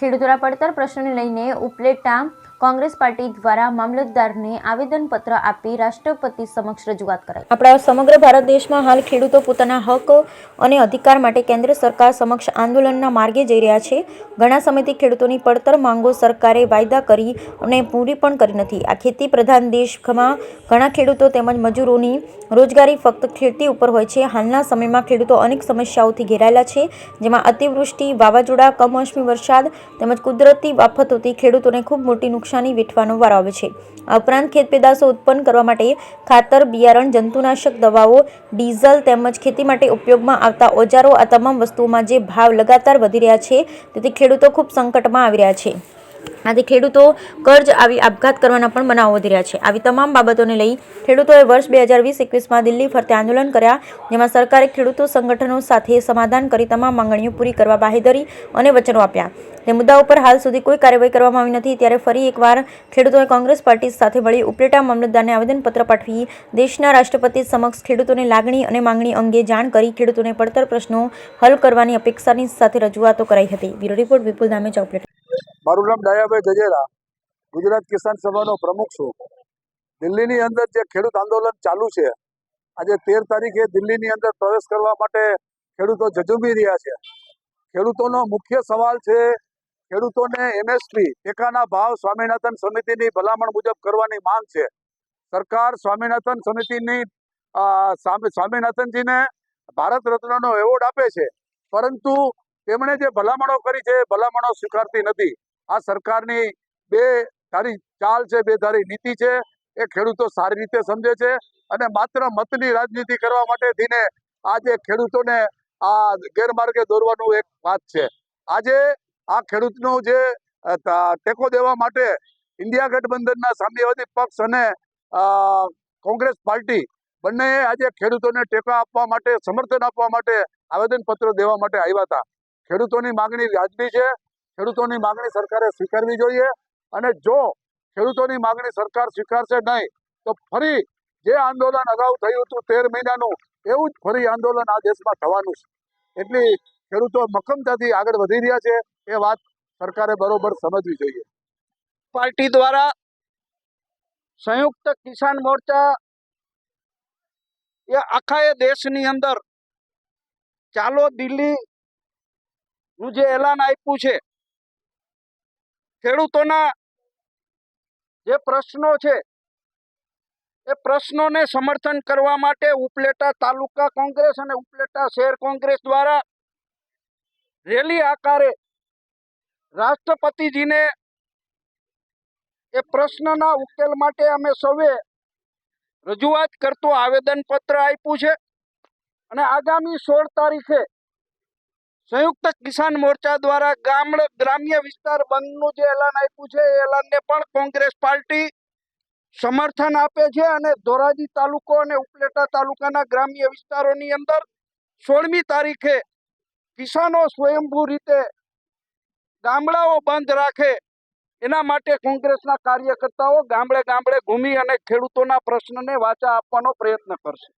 ખેડૂતોના પડતર પ્રશ્નને લઈને ઉપલેટા કોંગ્રેસ પાર્ટી દ્વારા મામલતદારને આવેદનપત્ર આપી રાષ્ટ્રપતિ સમક્ષ રજૂઆત કરાઈ। આપણા સમગ્ર ભારત દેશમાં હાલ ખેડૂતો પોતાના હક અને અધિકાર માટે કેન્દ્ર સરકાર સમક્ષ આંદોલનના માર્ગે જઈ રહ્યા છે। ઘણા સમયથી ખેડૂતોની પડતર માંગો સરકારે વાયદા કરી અને પૂરી પણ કરી નથી। આ ખેતી પ્રધાન દેશમાં ઘણા ખેડૂતો તેમજ મજૂરોની રોજગારી ફક્ત ખેતી ઉપર હોય છે। હાલના સમયમાં ખેડૂતો અનેક સમસ્યાઓથી ઘેરાયેલા છે, જેમાં અતિવૃષ્ટિ, વાવાઝોડા, કમોસમી વરસાદ તેમજ કુદરતી આફતોથી ખેડૂતોને ખૂબ મોટી નુકસાની વેઠવાનો વારો આવે છે। આ ઉપરાંત ખેત પેદાશો ઉત્પન્ન કરવા માટે ખાતર, બિયારણ, જંતુનાશક દવાઓ, ડીઝલ તેમજ ખેતી માટે ઉપયોગમાં આવતા ઓજારો આ તમામ વસ્તુઓમાં જે ભાવ લગાતાર વધી રહ્યા છે, તેથી ખેડૂતો ખૂબ સંકટમાં આવી રહ્યા છે। આથી ખેડૂતો કર્જ આવી આપઘાત કરવાના પણ બનાવો વધી રહ્યા છે। આવી તમામ બાબતોને લઈ ખેડૂતોએ વર્ષ 2020-21માં દિલ્હી ફરતે આંદોલન કર્યા, જેમાં સરકારે ખેડૂતો સંગઠનો સાથે સમાધાન કરી તમામ માંગણીઓ પૂરી કરવા બાહેધરી અને વચનો આપ્યા। તે મુદ્દા ઉપર હાલ સુધી કોઈ કાર્યવાહી કરવામાં આવી નથી, ત્યારે ફરી એકવાર ખેડૂતોએ કોંગ્રેસ પાર્ટી સાથે મળી ઉપલેટા મામલતદારને આવેદનપત્ર પાઠવી દેશના રાષ્ટ્રપતિ સમક્ષ ખેડૂતોની લાગણી અને માંગણી અંગે જાણ કરી ખેડૂતોને પડતર પ્રશ્નો હલ કરવાની અપેક્ષાની સાથે રજૂઆતો કરાઈ હતી। બ્યુરો રિપોર્ટ વિપુલ ધામેચા, ઉપલેટા। મારું નામ ડાયાભાઈ ગજેરા, ગુજરાત કિસાન સભાનો પ્રમુખ છું। દિલ્હીની અંદર જે ખેડૂત આંદોલન ચાલુ છે, આજે 13 તારીખે દિલ્હીની અંદર પ્રવેશ કરવા માટે ખેડૂતો ઝઝૂમી રહ્યા છે। ખેડૂતોનો મુખ્ય સવાલ છે, ખેડૂતોને એમએસપી ટેકાના ભાવ સ્વામિનાથન સમિતિની ભલામણ મુજબ કરવાની માંગ છે। સરકાર સ્વામિનાથનજીને ભારત રત્નનો એવોર્ડ આપે છે, પરંતુ તેમણે જે ભલામણો કરી છે એ ભલામણો સ્વીકારતી નથી। આ સરકારની બે ધારી ચાલ છે, બે ધારી નીતિ છે, એ ખેડૂતો સારી રીતે સમજે છે અને માત્ર મતની રાજનીતિ કરવા માટે થઈને આજે ખેડૂતોને આ ગેરમાર્ગે દોરવાનું એક વાત છે। આજે આ ખેડૂતનો જે ટેકો દેવા માટે ઇન્ડિયા ગઠબંધનના સામ્યવાદી પક્ષ અને કોંગ્રેસ પાર્ટી બંનેએ આજે ખેડૂતોને ટેકા આપવા માટે, સમર્થન આપવા માટે આવેદનપત્ર દેવા માટે આવ્યા હતા। ખેડૂતોની માગણી વ્યાજબી છે, ખેડૂતોની માગણી સરકારે સ્વીકારવી જોઈએ અને જો ખેડૂતોની માગણી સરકાર સ્વીકારશે નહીં તો ફરી જે આંદોલન અગાઉ થયું હતું 13 મહિનાનું, એવું જ ફરી આંદોલન આ દેશમાં થવાનું છે। એટલી ખેડૂતો મક્કમતાથી આગળ વધી રહ્યા છે, એ વાત સરકારે બરોબર સમજવી જોઈએ। પાર્ટી દ્વારા સંયુક્ત કિસાન મોરચા એ આખા દેશની અંદર ચાલો દિલ્હી નું જે એલાન આપ્યું છે, ખેડૂતોના જે પ્રશ્નો છે એ પ્રશ્નોને સમર્થન કરવા માટે ઉપલેટા તાલુકા કોંગ્રેસ અને ઉપલેટા શહેર કોંગ્રેસ દ્વારા રેલી આકારે રાષ્ટ્રપતિજીને એ પ્રશ્નના ઉકેલ માટે અમે સૌએ રજૂઆત કરતું આવેદનપત્ર આપ્યું છે અને આગામી 16 તારીખે સંયુક્ત કિસાન મોરચા દ્વારા ગ્રામ્ય વિસ્તાર બંધનું જે એલાન આપ્યું છે એ એલાનને પણ કોંગ્રેસ પાર્ટી સમર્થન આપે છે અને ધોરાજી તાલુકો અને ઉપલેટા તાલુકાના ગ્રામ્ય વિસ્તારોની અંદર 16મી તારીખે કિસાનો સ્વયંભૂ રીતે ગામડાઓ બંધ રાખે એના માટે કોંગ્રેસના કાર્યકર્તાઓ ગામડે ગામડે ઘૂમી અને ખેડૂતોના પ્રશ્નને વાચા આપવાનો પ્રયત્ન કરશે।